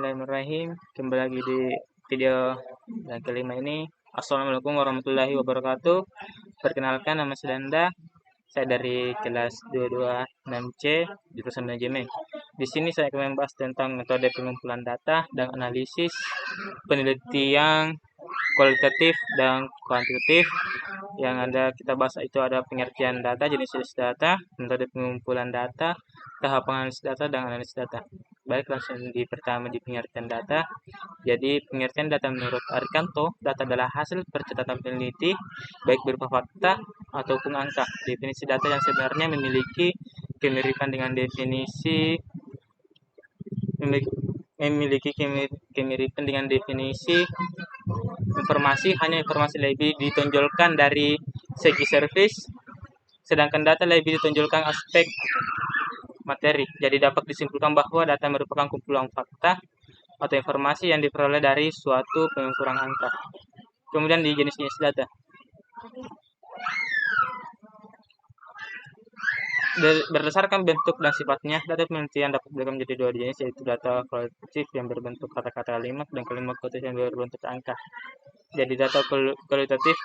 Bismillahirrahmanirrahim. Kembali lagi di video yang kelima ini. Assalamualaikum warahmatullahi wabarakatuh. Perkenalkan, nama saya Danda. Saya dari kelas 226C jurusan manajemen. Di sini saya akan membahas tentang metode pengumpulan data dan analisis, penelitian kualitatif dan kuantitatif. Yang ada kita bahas itu ada pengertian data, jenis-jenis data, metode pengumpulan data, tahap analisis data dan analisis data. Baik, langsung di pertama di pengertian data. Jadi pengertian data menurut Arikanto, data adalah hasil percatatan peneliti baik berupa fakta ataupun angka. Definisi data yang sebenarnya memiliki kemiripan dengan kemiripan dengan definisi informasi, hanya informasi lebih ditonjolkan dari segi service, sedangkan data lebih ditonjolkan aspek materi. Jadi dapat disimpulkan bahwa data merupakan kumpulan fakta atau informasi yang diperoleh dari suatu pengukuran angka. Kemudian di jenis-jenis data. Berdasarkan bentuk dan sifatnya, data penelitian dapat dibagi menjadi dua jenis, yaitu data kualitatif yang berbentuk kata-kata kalimat dan kalimat kuantitatif yang berbentuk angka. Jadi data kualitatif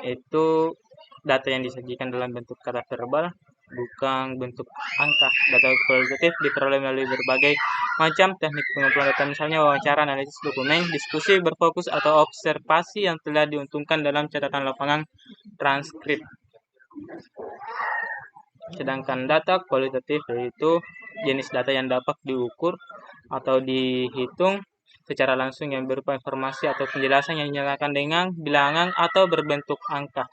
itu data yang disajikan dalam bentuk kata verbal, bukan bentuk angka. Data kualitatif diperoleh melalui berbagai macam teknik pengumpulan data, misalnya wawancara, analisis dokumen, diskusi berfokus, atau observasi yang telah diuntungkan dalam catatan lapangan, transkrip. Sedangkan data kualitatif yaitu jenis data yang dapat diukur atau dihitung secara langsung yang berupa informasi atau penjelasan yang dinyatakan dengan bilangan atau berbentuk angka.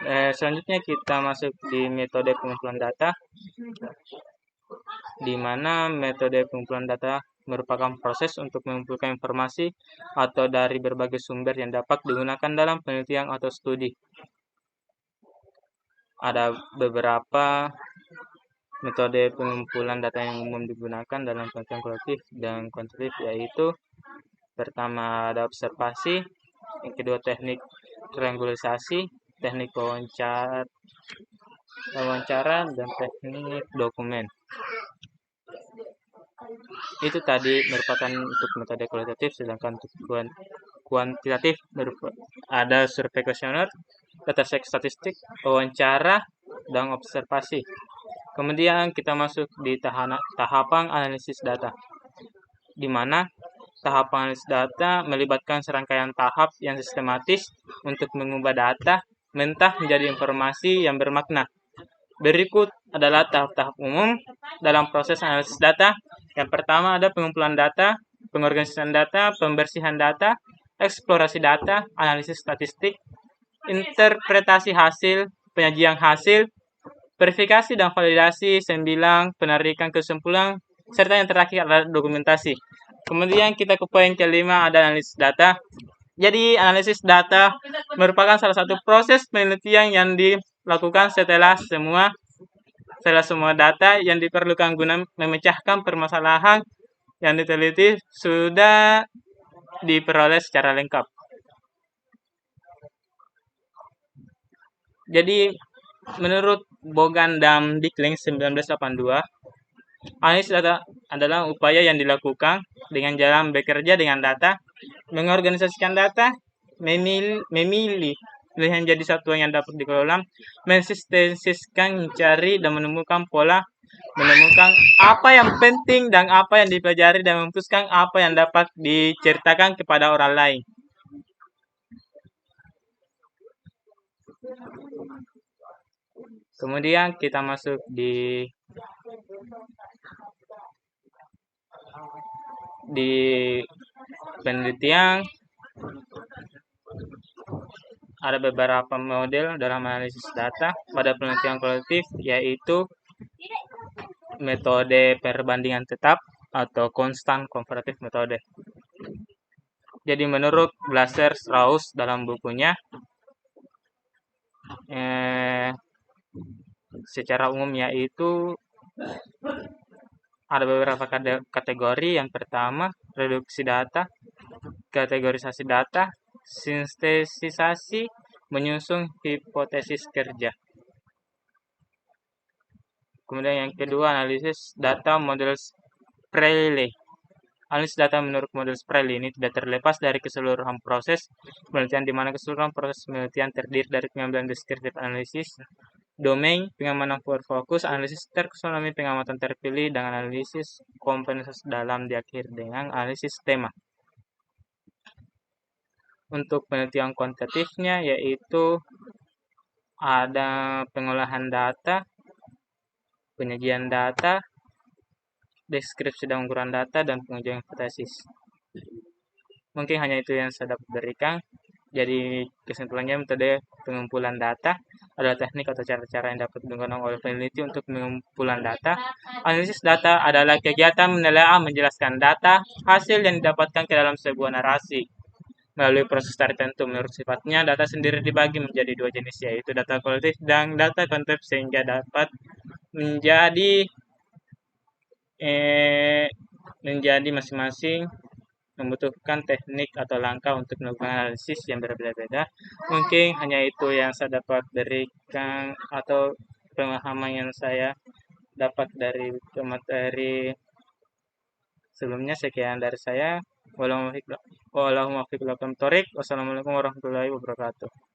Selanjutnya kita masuk di metode pengumpulan data, di mana metode pengumpulan data merupakan proses untuk mengumpulkan informasi atau dari berbagai sumber yang dapat digunakan dalam penelitian atau studi. Ada beberapa metode pengumpulan data yang umum digunakan dalam penelitian kualitatif dan kuantitatif, yaitu pertama ada observasi, yang kedua teknik triangularisasi, teknik wawancara, dan teknik dokumen. Itu tadi merupakan untuk metode kualitatif, sedangkan untuk kuantitatif ada survei kuesioner, data statistik, wawancara, dan observasi. Kemudian kita masuk di tahapan analisis data, di mana tahapan analisis data melibatkan serangkaian tahap yang sistematis untuk mengubah data mentah menjadi informasi yang bermakna. Berikut adalah tahap-tahap umum dalam proses analisis data. Yang pertama ada pengumpulan data, pengorganisasian data, pembersihan data, eksplorasi data, analisis statistik, interpretasi hasil, penyajian hasil, verifikasi dan validasi, sembilan, penarikan kesimpulan, serta yang terakhir adalah dokumentasi. Kemudian kita ke poin kelima, ada analisis data. Jadi analisis data merupakan salah satu proses penelitian yang dilakukan setelah semua data yang diperlukan guna memecahkan permasalahan yang diteliti sudah diperoleh secara lengkap. Jadi menurut Bogan dan Dickling 1982, analisis data adalah upaya yang dilakukan dengan jalan bekerja dengan data, mengorganisasikan data, memilih menjadi satuan yang dapat dikelola, mensintesiskan, mencari dan menemukan pola, menemukan apa yang penting dan apa yang dipelajari, dan memutuskan apa yang dapat diceritakan kepada orang lain. Kemudian kita masuk di penelitian. Ada beberapa model dalam analisis data pada penelitian kualitatif, yaitu metode perbandingan tetap atau constant comparative metode. Jadi menurut Glaser Strauss dalam bukunya, secara umum yaitu ada beberapa kategori. Yang pertama, reduksi data, kategorisasi data, sintetisasi, menyusun hipotesis kerja. Kemudian yang kedua, analisis data model Sprayle. Analisis data menurut model Sprayle ini tidak terlepas dari keseluruhan proses penelitian, di mana keseluruhan proses penelitian terdiri dari pengambilan deskriptif analisis, domain, pengamanan fokus, analisis taksonomi, pengamatan terpilih, dan analisis kompensasi dalam diakhiri dengan analisis tema. Untuk penelitian kuantitatifnya yaitu ada pengolahan data, penyajian data, deskripsi dan ukuran data, dan pengujian hipotesis. Mungkin hanya itu yang saya dapat berikan. Jadi kesimpulannya, metode pengumpulan data adalah teknik atau cara-cara yang dapat digunakan oleh peneliti untuk pengumpulan data. Analisis data adalah kegiatan menelaah menjelaskan data hasil yang didapatkan ke dalam sebuah narasi melalui proses tertentu. Menurut sifatnya, data sendiri dibagi menjadi dua jenis, yaitu data kualitatif dan data kuantitatif, sehingga dapat menjadi masing-masing membutuhkan teknik atau langkah untuk melakukan analisis yang berbeda-beda. Mungkin hanya itu yang saya dapat berikan atau pemahaman yang saya dapat dari materi sebelumnya. Sekian dari saya. Wassalamualaikum warahmatullahi wabarakatuh.